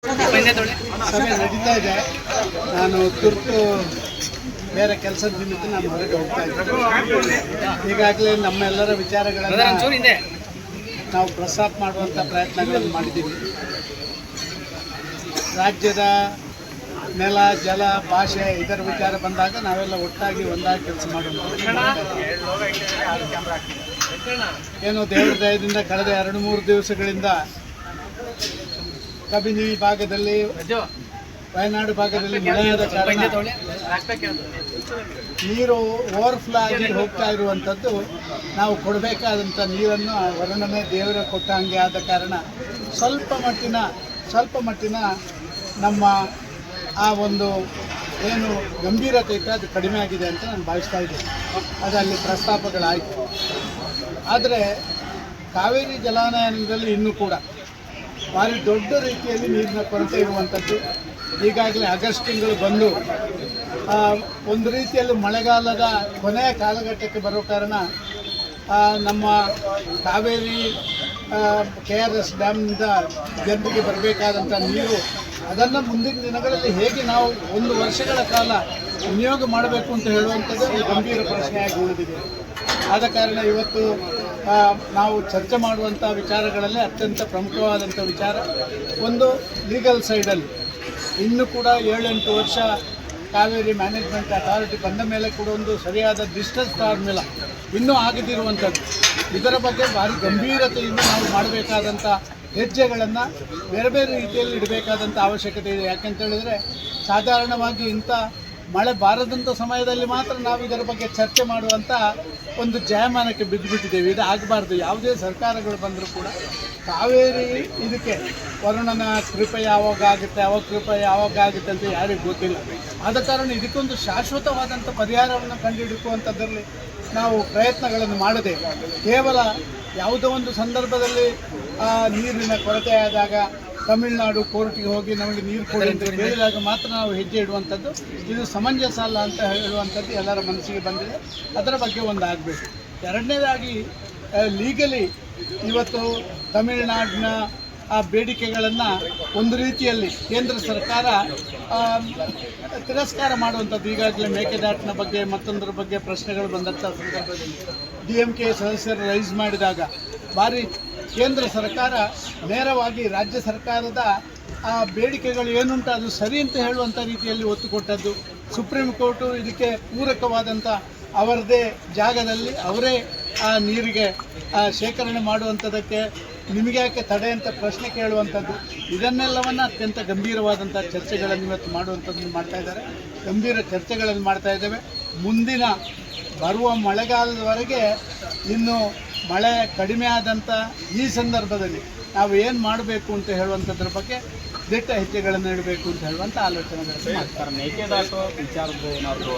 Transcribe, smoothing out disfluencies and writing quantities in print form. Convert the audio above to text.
ಸಭೆ ನಡೀತಾ ಇದೆ. ನಾನು ತುರ್ತು ಬೇರೆ ಕೆಲಸದ ನಿಮಿತ್ತ ನಾನು ಹೊರಗೆ ಹೋಗ್ತಾ ಇದ್ದೀನಿ. ಈಗಾಗಲೇ ನಮ್ಮೆಲ್ಲರ ವಿಚಾರಗಳನ್ನು ನಾವು ಪ್ರಸ್ತಾಪ ಮಾಡುವಂಥ ಪ್ರಯತ್ನಗಳನ್ನು ಮಾಡಿದ್ದೀವಿ. ರಾಜ್ಯದ ನೆಲ, ಜಲ, ಭಾಷೆ ಇದರ ವಿಚಾರ ಬಂದಾಗ ನಾವೆಲ್ಲ ಒಟ್ಟಾಗಿ ಒಂದಾಗಿ ಕೆಲಸ ಮಾಡೋಣ. ಏನೋ ದೇವರ ದಯದಿಂದ ಕಳೆದ 2-3 ದಿವಸಗಳಿಂದ ಕಬಿನಿ ಭಾಗದಲ್ಲಿ, ವಯನಾಡು ಭಾಗದಲ್ಲಿ ಮಳೆಯಾದ ಕಾರಣ ನೀರು ಓವರ್ಫ್ಲೋ ಆಗಿ ಹೋಗ್ತಾ ಇರುವಂಥದ್ದು, ನಾವು ಕೊಡಬೇಕಾದಂಥ ನೀರನ್ನು ವರ್ಣನೆ ದೇವರ ಕೊಟ್ಟ ಹಾಗೆ ಆದ ಕಾರಣ ಸ್ವಲ್ಪ ಮಟ್ಟಿನ ನಮ್ಮ ಆ ಒಂದು ಏನು ಗಂಭೀರತೆ ಇತ್ತು ಅದು ಕಡಿಮೆ ಆಗಿದೆ ಅಂತ ನಾನು ಭಾವಿಸ್ತಾ ಇದ್ದೀನಿ. ಅದು ಅಲ್ಲಿ ಪ್ರಸ್ತಾಪಗಳಾಯಿತು. ಆದರೆ ಕಾವೇರಿ ಜಲಾನಯನದಲ್ಲಿ ಇನ್ನೂ ಕೂಡ ಭಾರಿ ದೊಡ್ಡ ರೀತಿಯಲ್ಲಿ ನೀರಿನ ಕೊರತೆ ಇರುವಂಥದ್ದು. ಈಗಾಗಲೇ ಆಗಸ್ಟ್ ತಿಂಗಳು ಬಂದು ಒಂದು ರೀತಿಯಲ್ಲಿ ಮಳೆಗಾಲದ ಕೊನೆಯ ಕಾಲಘಟ್ಟಕ್ಕೆ ಬರೋ ಕಾರಣ ನಮ್ಮ ಕಾವೇರಿ KRS ಡ್ಯಾಮ್ನಿಂದ ಜನರಿಗೆ ಬರಬೇಕಾದಂಥ ನೀರು, ಅದನ್ನು ಮುಂದಿನ ದಿನಗಳಲ್ಲಿ ಹೇಗೆ ನಾವು 1 ವರ್ಷಗಳ ಕಾಲ ವಿನಿಯೋಗ ಮಾಡಬೇಕು ಅಂತ ಹೇಳುವಂಥದ್ದು ಒಂದು ಗಂಭೀರ ಪ್ರಶ್ನೆಯಾಗಿ ಉಳಿದಿದೆ. ಆದ ಕಾರಣ ಇವತ್ತು ನಾವು ಚರ್ಚೆ ಮಾಡುವಂಥ ವಿಚಾರಗಳಲ್ಲಿ ಅತ್ಯಂತ ಪ್ರಮುಖವಾದಂಥ ವಿಚಾರ ಒಂದು ಲೀಗಲ್ ಸೈಡಲ್ಲಿ ಇನ್ನೂ ಕೂಡ 7-8 ವರ್ಷ ಕಾವೇರಿ ಮ್ಯಾನೇಜ್ಮೆಂಟ್ ಅಥಾರಿಟಿ ಬಂದ ಮೇಲೆ ಕೂಡ ಒಂದು ಸರಿಯಾದ ಡಿಸ್ಟೆನ್ಸ್ ಫಾರ್ಮುಲಾ ಇನ್ನೂ ಆಗದಿರುವಂಥದ್ದು. ಇದರ ಬಗ್ಗೆ ಭಾರಿ ಗಂಭೀರತೆಯಿಂದ ನಾವು ಮಾಡಬೇಕಾದಂಥ ಹೆಜ್ಜೆಗಳನ್ನು ಬೇರೆ ಬೇರೆ ರೀತಿಯಲ್ಲಿ ಇಡಬೇಕಾದಂಥ ಅವಶ್ಯಕತೆ ಇದೆ. ಯಾಕೆಂತ ಹೇಳಿದರೆ ಸಾಧಾರಣವಾಗಿ ಇಂಥ ಮಳೆ ಬಾರದಂಥ ಸಮಯದಲ್ಲಿ ಮಾತ್ರ ನಾವು ಇದರ ಬಗ್ಗೆ ಚರ್ಚೆ ಮಾಡುವಂಥ ಒಂದು ಜಾಯಮಾನಕ್ಕೆ ಬಿದ್ದುಬಿಟ್ಟಿದ್ದೇವೆ. ಇದು ಆಗಬಾರ್ದು. ಯಾವುದೇ ಸರ್ಕಾರಗಳು ಬಂದರೂ ಕೂಡ ಕಾವೇರಿ ಇದಕ್ಕೆ ವರುಣನ ಕೃಪೆ ಯಾವಾಗ ಆಗುತ್ತೆ, ಕೃಪೆ ಯಾವಾಗ ಆಗುತ್ತೆ ಅಂತ ಯಾರಿಗೂ ಗೊತ್ತಿಲ್ಲ. ಆದ ಕಾರಣ ಇದಕ್ಕೊಂದು ಶಾಶ್ವತವಾದಂಥ ಪರಿಹಾರವನ್ನು ಕಂಡುಹಿಡಿಯುವಂಥದ್ರಲ್ಲಿ ನಾವು ಪ್ರಯತ್ನಗಳನ್ನು ಮಾಡದೆ ಕೇವಲ ಯಾವುದೋ ಒಂದು ಸಂದರ್ಭದಲ್ಲಿ ನೀರಿನ ಕೊರತೆ ಆದಾಗ ತಮಿಳುನಾಡು ಕೋರ್ಟಿಗೆ ಹೋಗಿ ನಮಗೆ ನೀರು ಕೊಡಿ ಅಂತ ಕೇಳಿದಾಗ ಮಾತ್ರ ನಾವು ಹೆಜ್ಜೆ ಇಡುವಂಥದ್ದು, ಇದು ಸಮಂಜಸ ಅಲ್ಲ ಅಂತ ಹೇಳುವಂಥದ್ದು ಎಲ್ಲರ ಮನಸ್ಸಿಗೆ ಬಂದಿದೆ. ಅದರ ಬಗ್ಗೆ ಒಂದು ಆಗಬೇಕು. ಎರಡನೇದಾಗಿ ಲೀಗಲಿ ಇವತ್ತು ತಮಿಳುನಾಡಿನ ಆ ಬೇಡಿಕೆಗಳನ್ನು ಒಂದು ರೀತಿಯಲ್ಲಿ ಕೇಂದ್ರ ಸರ್ಕಾರ ತಿರಸ್ಕಾರ ಮಾಡುವಂಥದ್ದು. ಈಗಾಗಲೇ ಮೇಕೆದಾಟಿನ ಬಗ್ಗೆ ಮತ್ತೊಂದರ ಬಗ್ಗೆ ಪ್ರಶ್ನೆಗಳು ಬಂದಂಥ ಸಂದರ್ಭದಲ್ಲಿ DMK ಸದಸ್ಯರು ರೈಸ್ ಮಾಡಿದಾಗ ಭಾರಿ ಕೇಂದ್ರ ಸರ್ಕಾರ ನೇರವಾಗಿ ರಾಜ್ಯ ಸರ್ಕಾರದ ಆ ಬೇಡಿಕೆಗಳು ಏನುಂಟು ಅದು ಸರಿ ಅಂತ ಹೇಳುವಂಥ ರೀತಿಯಲ್ಲಿ ಒತ್ತು ಕೊಟ್ಟದ್ದು. ಸುಪ್ರೀಂ ಕೋರ್ಟು ಇದಕ್ಕೆ ಪೂರಕವಾದಂಥ ಅವರದೇ ಜಾಗದಲ್ಲಿ ಅವರೇ ಆ ನೀರಿಗೆ ಶೇಖರಣೆ ಮಾಡುವಂಥದ್ದಕ್ಕೆ ನಿಮಗೆ ಯಾಕೆ ತಡೆ ಅಂತ ಪ್ರಶ್ನೆ ಕೇಳುವಂಥದ್ದು, ಇದನ್ನೆಲ್ಲವನ್ನು ಅತ್ಯಂತ ಗಂಭೀರವಾದಂಥ ಚರ್ಚೆಗಳನ್ನು ಇವತ್ತು ಮಾಡುವಂಥದ್ದನ್ನು ಮಾಡ್ತಾಯಿದ್ದಾರೆ. ಗಂಭೀರ ಚರ್ಚೆಗಳನ್ನು ಮಾಡ್ತಾ ಇದ್ದೇವೆ. ಮುಂದಿನ ಬರುವ ಮಳೆಗಾಲದವರೆಗೆ ಇನ್ನು ಮಳೆ ಕಡಿಮೆ ಆದಂಥ ಈ ಸಂದರ್ಭದಲ್ಲಿ ನಾವು ಏನು ಮಾಡಬೇಕು ಅಂತ ಹೇಳುವಂಥದ್ರ ಬಗ್ಗೆ ದಿಟ್ಟ ಹೆಜ್ಜೆಗಳನ್ನು ಇಡಬೇಕು ಅಂತ ಹೇಳುವಂಥ ಆಲೋಚನೆಗಳನ್ನು ಮಾಡ್ತಾರೆ. ಮೇಕೆದಾಟು ವಿಚಾರದ ಏನಾದರೂ